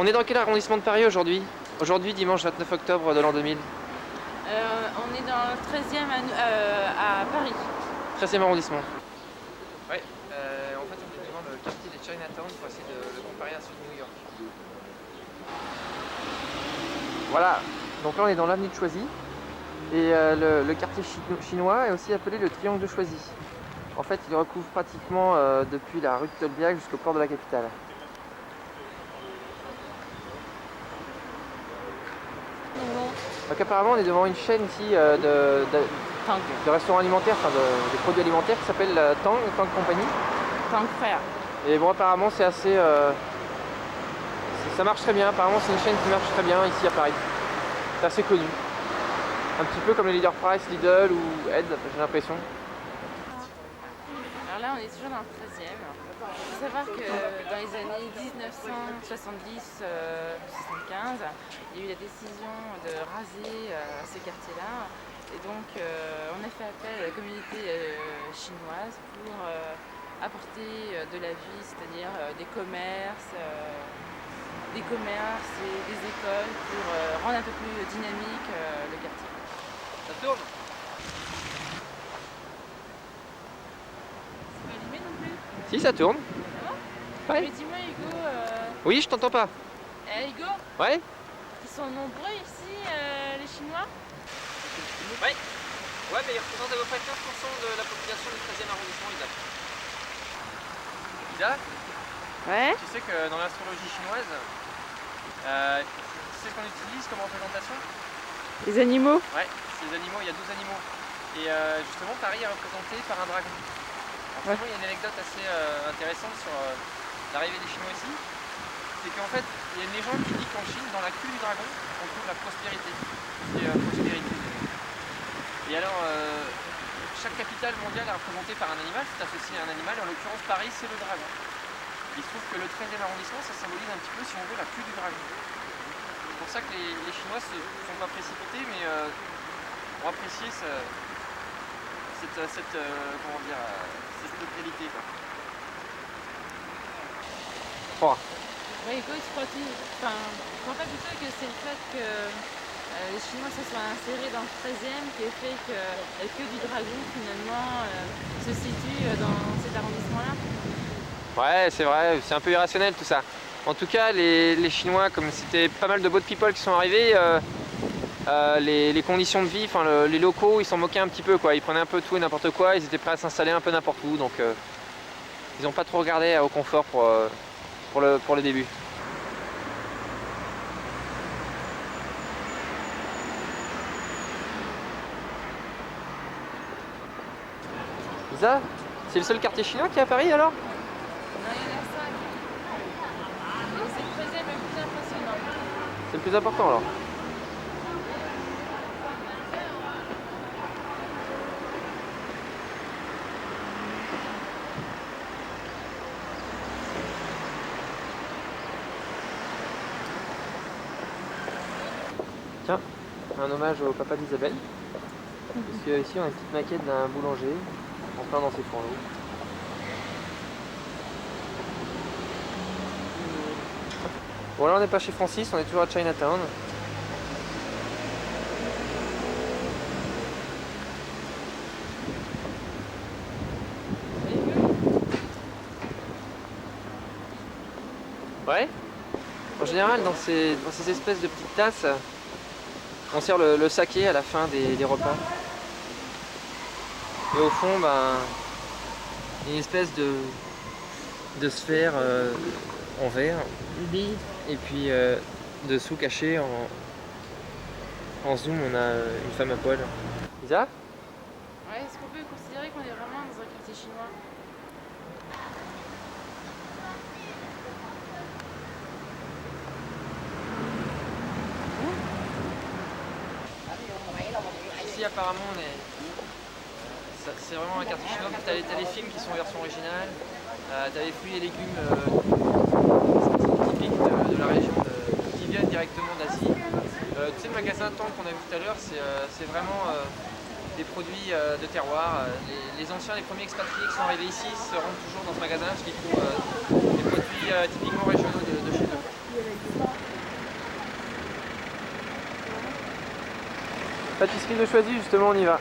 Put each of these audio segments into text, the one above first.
On est dans quel arrondissement de Paris aujourd'hui? Aujourd'hui, dimanche 29 octobre de l'an 2000. On est dans le 13e à Paris. 13e arrondissement. Ouais, en fait on est devant le quartier des Chinatown pour essayer de le comparer à celui de New York. Voilà, donc là on est dans l'avenue de Choisy. Et le quartier chinois est aussi appelé le triangle de Choisy. En fait, il recouvre pratiquement depuis la rue de Tolbiac jusqu'au port de la capitale. Donc apparemment on est devant une chaîne ici de restaurants alimentaires, enfin de produits alimentaires qui s'appelle Tang Company. Tang Frère. Et bon apparemment c'est assez... ça marche très bien, apparemment c'est une chaîne qui marche très bien ici à Paris. C'est assez connu. Un petit peu comme les Leader Price, Lidl ou Ed, j'ai l'impression. Alors là on est toujours dans le 13e. Il faut savoir que dans les années 1970-75, il y a eu la décision de raser ce quartier-là. Et donc on a fait appel à la communauté chinoise pour apporter de la vie, c'est-à-dire des commerces et des écoles pour rendre un peu plus dynamique le quartier. Ça tourne? C'est pas allumé non plus? Si, ça tourne. Ah bon? Ouais. Mais dis-moi Hugo, Oui, je t'entends pas. Hugo, Ouais? ils sont nombreux ici, les Chinois? Ouais. Ouais, mais ils représentent à peu près 15% de la population du 13e arrondissement, Isa. Isa, Ouais. tu sais que dans l'astrologie chinoise, tu sais ce qu'on utilise comme représentation? Les animaux? Ouais, c'est les animaux, il y a 12 animaux. Et justement, Paris est représenté par un dragon. Alors, Ouais. il y a une anecdote assez intéressante sur l'arrivée des Chinois ici. C'est qu'en fait, il y a une légende qui dit qu'en Chine, dans la queue du dragon, on trouve la prospérité. Et alors, chaque capitale mondiale est représentée par un animal, c'est associé à un animal, et en l'occurrence Paris, c'est le dragon. Il se trouve que le 13e arrondissement, ça symbolise un petit peu, si on veut, la queue du dragon. C'est pour ça que les Chinois ne sont pas précipités, mais ont apprécié cette localité. Oh. Ouais, Hugo, tu crois pas plutôt que c'est le fait que les Chinois se soient insérés dans le 13e qui a fait que la queue du dragon finalement se situe dans cet arrondissement-là? Ouais, c'est vrai, c'est un peu irrationnel tout ça. En tout cas, les Chinois, comme c'était pas mal de boat people qui sont arrivés, les conditions de vie, les locaux, ils s'en moquaient un petit peu, quoi. Ils prenaient un peu tout et n'importe quoi, ils étaient prêts à s'installer un peu n'importe où, donc ils n'ont pas trop regardé au confort pour le début. Lisa, c'est le seul quartier chinois qui est à Paris alors? Non, il y en a 5. Et c'est le 13e le plus impressionnant. C'est le plus important alors. Tiens, un hommage au papa d'Isabelle. Parce que ici on a une petite maquette d'un boulanger en plein dans ses fourneaux. Bon là on n'est pas chez Francis, on est toujours à Chinatown. Ouais. En général dans ces espèces de petites tasses, on sert le saké à la fin des repas. Et au fond, une espèce de sphère en verre. Et puis dessous caché en zoom, on a une femme à poil. Isa? Ouais, est-ce qu'on peut considérer qu'on est vraiment dans un quartier chinois? Ici apparemment c'est vraiment un quartier chinois. T'as les films qui sont en version originale, t'as les fruits et légumes typiques de la région qui viennent directement d'Asie. Tu sais, le magasin Tang qu'on a vu tout à l'heure, c'est vraiment des produits de terroir. Les anciens, les premiers expatriés qui sont arrivés ici se rendent toujours dans ce magasin parce qu'ils trouvent des produits typiquement régionaux de chez eux. Pâtisserie de Choisy, justement, on y va.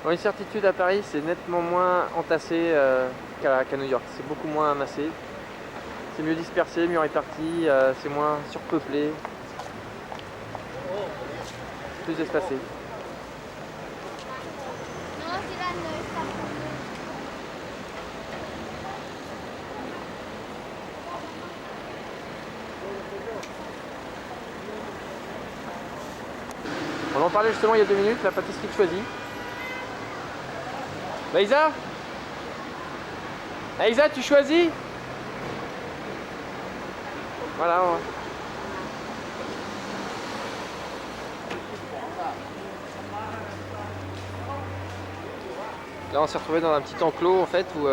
Bon, une certitude à Paris, c'est nettement moins entassé qu'à New York. C'est beaucoup moins amassé. C'est mieux dispersé, mieux réparti, c'est moins surpeuplé. Plus espacé. On en parlait justement il y a 2 minutes, la pâtisserie de Choisy. Maïsa, Maïsa, tu choisis? Voilà. Là on s'est retrouvé dans un petit enclos en fait où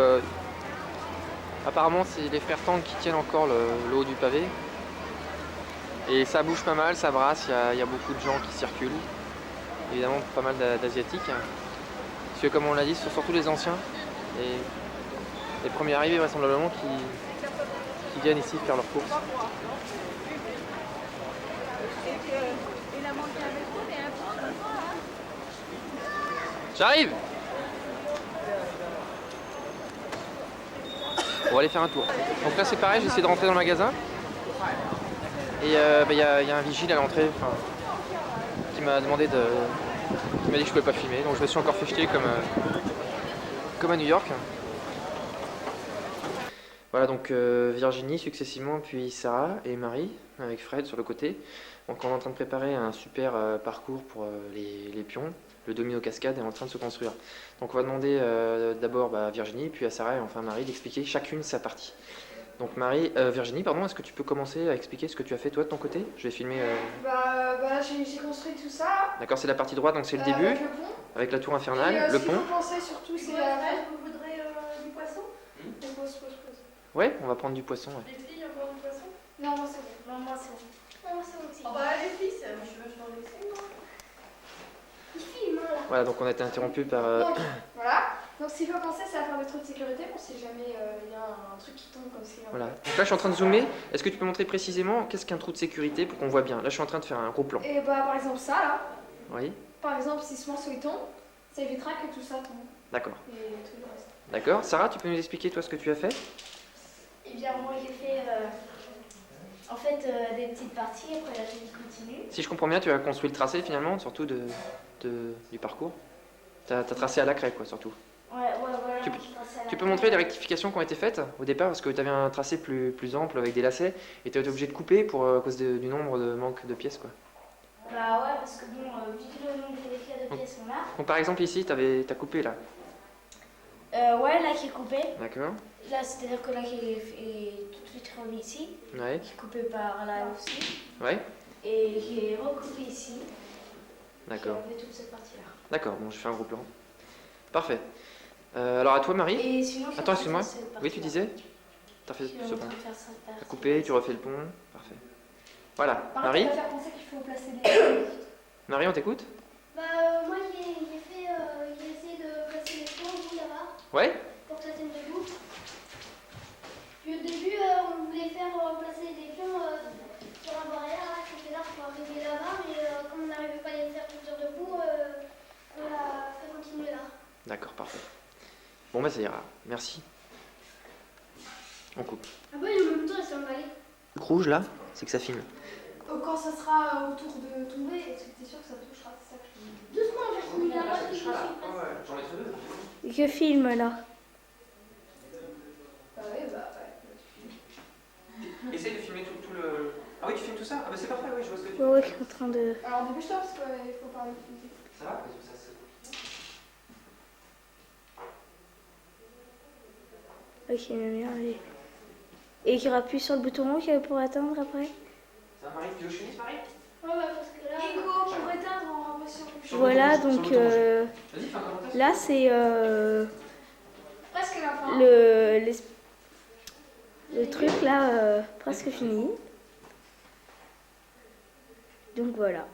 apparemment c'est les frères Tang qui tiennent encore le haut du pavé. Et ça bouge pas mal, ça brasse, il y a beaucoup de gens qui circulent. Évidemment pas mal d'asiatiques. Parce que comme on l'a dit, ce sont surtout les anciens. Et les premiers arrivés vraisemblablement qui viennent ici faire leurs courses. J'arrive! On va aller faire un tour. Donc là c'est pareil, j'ai essayé de rentrer dans le magasin. Et y a un vigile à l'entrée qui m'a demandé de. Qui m'a dit que je pouvais pas filmer, donc je me suis encore fait jeter comme à New York. Voilà donc Virginie successivement, puis Sarah et Marie avec Fred sur le côté. Donc on est en train de préparer un super parcours pour les pions. Le domino cascade est en train de se construire. Donc on va demander d'abord à Virginie, puis à Sarah et enfin Marie d'expliquer chacune sa partie. Donc Virginie, pardon, est-ce que tu peux commencer à expliquer ce que tu as fait toi de ton côté? Je vais filmer. J'ai construit tout ça. D'accord, c'est la partie droite, donc c'est le début, Avec le pont. avec la tour infernale, Et, le ce pont. qu'il faut penser surtout, c'est Vous voudrez du poisson? Pose. Ouais, on va prendre du poisson. Ouais. Les filles, encore du poisson? Non, moi c'est bon. Non, moi c'est bon. Non, moi c'est bon aussi. Oh bah les filles, je veux t'en laisser moi. Il filme là. Voilà, donc on a été interrompu par. Donc, voilà. Donc ce qu'il faut penser, c'est à faire des trous de sécurité pour si jamais il y a un truc qui tombe comme c'est. Voilà. Donc là, je suis en train de zoomer. Est-ce que tu peux montrer précisément qu'est-ce qu'un trou de sécurité pour qu'on voit bien? Là, je suis en train de faire un gros plan. Et bah par exemple ça là. Oui. Par exemple, si ce morceau il tombe, ça évitera que tout ça tombe. D'accord. Et tout le reste. D'accord. Sarah, tu peux nous expliquer toi ce que tu as fait? Eh bien, moi j'ai fait en fait des petites parties, après la j'ai continue. Si je comprends bien, tu as construit le tracé finalement, surtout du parcours. Tu as tracé à la craie, quoi, surtout. Ouais, voilà. Tu moi, j'ai tracé à la Tu peux craie. montrer les rectifications qui ont été faites au départ parce que tu avais un tracé plus ample avec des lacets et tu as été obligé de couper à cause du nombre de manque de pièces, quoi. Bah ouais, parce que bon, vu que le nombre de pièces on a. Donc par exemple ici, t'as coupé là. Ouais, là qui est coupé. D'accord. Là, c'est-à-dire que là qui est tout de suite remis ici, Ouais. qui est coupé par là aussi, Ouais. et qui est recoupé ici. D'accord. Qui a fait toute cette partie-là. D'accord, bon, je fais un gros plan. Parfait. Alors à toi Marie. Et sinon, Attends, excuse-moi. Oui, tu disais? T'as fait ce pont. T'as coupé, tu refais le pont. Parfait. Voilà. Par contre, Marie? il va faire penser qu'il faut placer des. Marie, on t'écoute? Bah moi j'ai essayé de placer les ponts là-bas Ouais? pour que ça tienne debout. Puis au début on voulait faire placer des pions sur la barrière là, qui était là pour arriver là-bas, mais comme on n'arrivait pas à les faire tenir debout, on l'a fait continuer là. D'accord, parfait. Bon bah ça ira. Merci. On coupe. Ah bah en même temps ils sont emballés. Le rouge là, c'est que ça filme. Quand ça sera autour de tomber, est-ce que t'es sûr que ça touchera? C'est ça que je me dis. Doucement, j'ai mis la main qui me Je filme là. Bah ouais, bah ouais. Essaye de filmer tout le. Ah oui, tu filmes tout ça? Ah bah c'est parfait, oui, je vois ce que tu Ouais, je suis en train de. Alors dépêche-toi parce qu'il faut parler plus vite. Ça va? Parce que ça, Ok, bien, allez. Et qui appuie sur le bouton rouge pour attendre après. Ça va Marie? Tu veux que je finisse Marie? Ouais, bah parce que là. Nico, pour éteindre en pression. Voilà, Sur le donc bouton rouge. Vas-y, fais un commentaire. là c'est Presque la fin. le truc là presque fini. Donc voilà.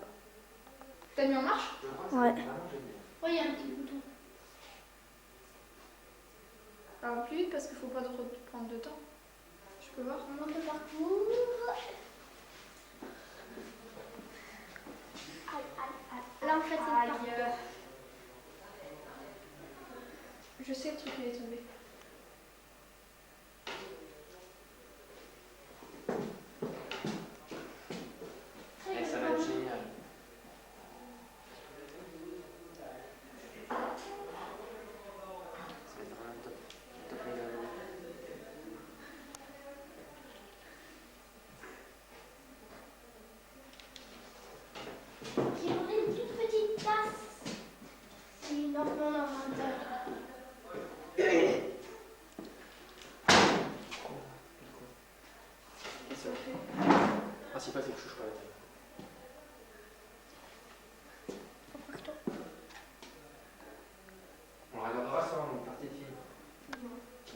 T'as mis en marche? Ouais. Ouais, il y a un petit bouton. Alors plus vite parce qu'il faut pas prendre de temps. Je peux voir. On monte le parcours. Aïe, aïe, aïe. Là, en fait, c'est le parcours. Je sais le truc qui est tombé. Ouais, ça va être génial. Ça va être vraiment top. Top méga. J'ai pris une toute petite tasse. C'est énorme, non, non, Le principal, c'est que je touche pas la table. On regardera ça en partie de film.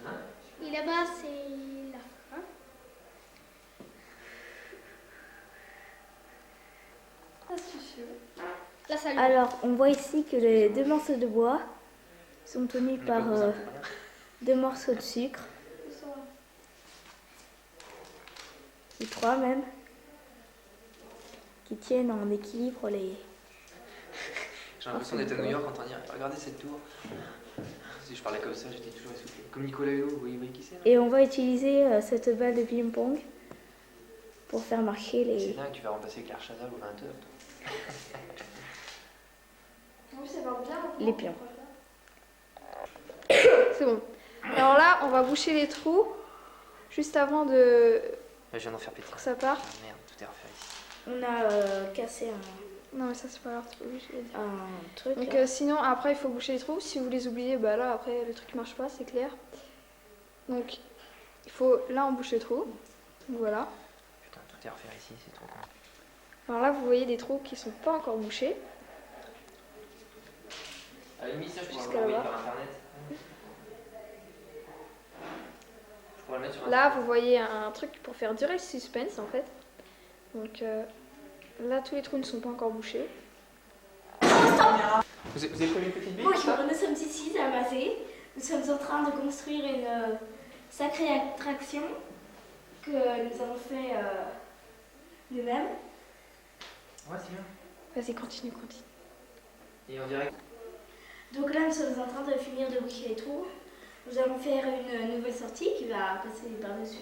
Hein? Et là-bas, c'est la fin. Astucieux. Là, ça Alors, on voit ici que les deux morceaux de bois sont tenus par deux morceaux de sucre, ou trois même, qui tiennent en équilibre les... J'ai l'impression d'être à New York en train de dire regardez cette tour. Si je parlais comme ça, j'étais toujours essoufflé. Comme Nicolas Hulot, vous voyez qui c'est? Et on va utiliser cette balle de ping-pong pour faire marcher C'est les... dingue, tu vas remplacer Claire Chazal au 20h. Oui, ça va bien. les pions. C'est bon. Alors là, on va boucher les trous juste avant de Je viens d'en faire péter. que ça parte. Ah merde, tout est refait ici. On a cassé Non, mais ça, c'est pas grave. tu peux boucher les trous. un truc. Donc là. sinon, après, il faut boucher les trous. Si vous les oubliez, bah là, après, le truc marche pas, c'est clair. Donc, il faut... Là, on bouche les trous. Donc, voilà. Putain, tout est refait ici, c'est trop con. Alors là, vous voyez des trous qui sont pas encore bouchés. À la limite, ça, je pourrais Jusqu'à l'envoyer là-bas. par internet. Je pourrais le mettre sur Là, internet. vous voyez un truc pour faire durer le suspense, en fait. Donc là, tous les trous ne sont pas encore bouchés. Vous avez prévu une petite bille Bonjour, nous sommes ici à Mazé. Nous sommes en train de construire une sacrée attraction que nous avons fait nous-mêmes. Ouais, c'est bien. Vas-y, continue. Et on dirait. Donc là, nous sommes en train de finir de boucher les trous. Nous allons faire une nouvelle sortie qui va passer par-dessus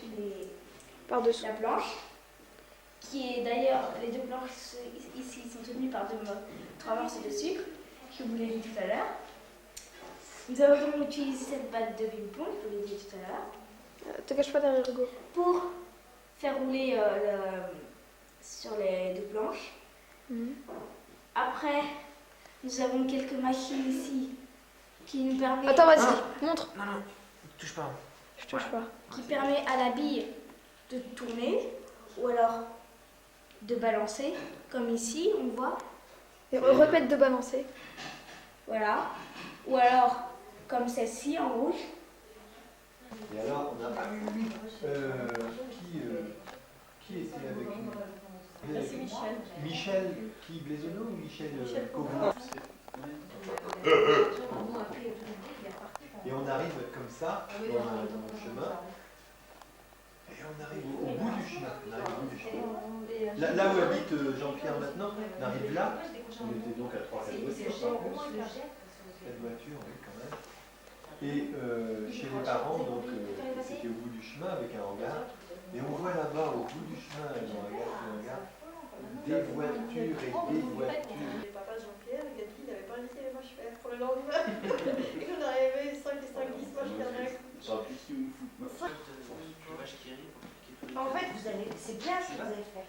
Par-dessous. la planche. Qui est d'ailleurs, les deux planches ici sont tenues par trois morceaux de sucre, que vous l'avez dit tout à l'heure. Nous allons donc utiliser cette balle de ping-pong, je vous l'ai dit tout à l'heure, Te cache pas derrière Hugo. pour faire rouler sur les deux planches. Après, nous avons quelques machines ici qui nous permettent, Attends, vas-y, montre. Non, non, touche pas. Je touche pas. qui permet à la bille de tourner ou alors de balancer, comme ici, on voit. Et répète de balancer. Voilà. Ou alors, comme celle-ci en rouge. Et alors, on a qui était avec nous? C'est Michel. Michel qui Blaisonneau ou Michel Cobou? Et on arrive comme ça dans le chemin. Et on arrive au bout du chemin. Là où habite Jean-Pierre maintenant, on arrive là. On était donc à 3-4 voitures. 4 voitures, oui, quand même. Et chez les parents, donc c'était au bout du chemin avec un hangar. Et on voit là-bas, au bout du chemin, dans le hangar, des voitures et des voitures. Le papa de Jean-Pierre, il a dit qu'il n'avait pas invité les moches faire pour le lendemain. Et qu'on arrivait 5 et 5, 10 moches d'un coup. En fait, c'est bien ce que vous avez fait.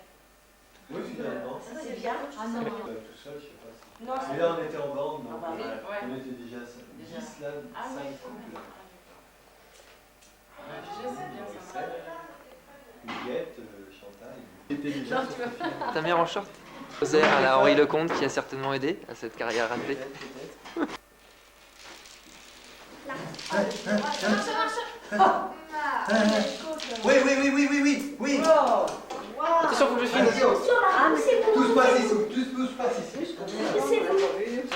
Oui, finalement. C'est bien. Ah non. Tout seul, je sais pas. Non, Mais là, on était en bande, donc Ah bah oui, on était déjà 10 là, 5 couples là. Huguette, Chantal. Était déjà sur ce film. Ta mère en short. José à la Henri Lecomte qui a certainement aidé à cette carrière ratée. Oui. Attention, faut que je filme. Tous passent ici, tous passent ici.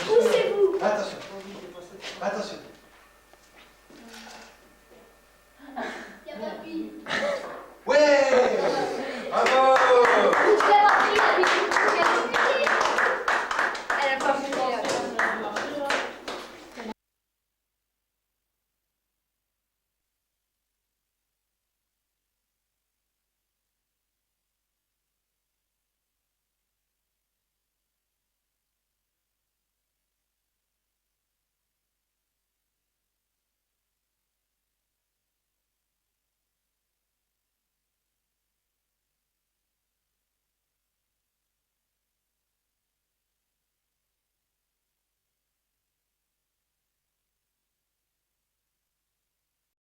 Poussez-vous. Attention.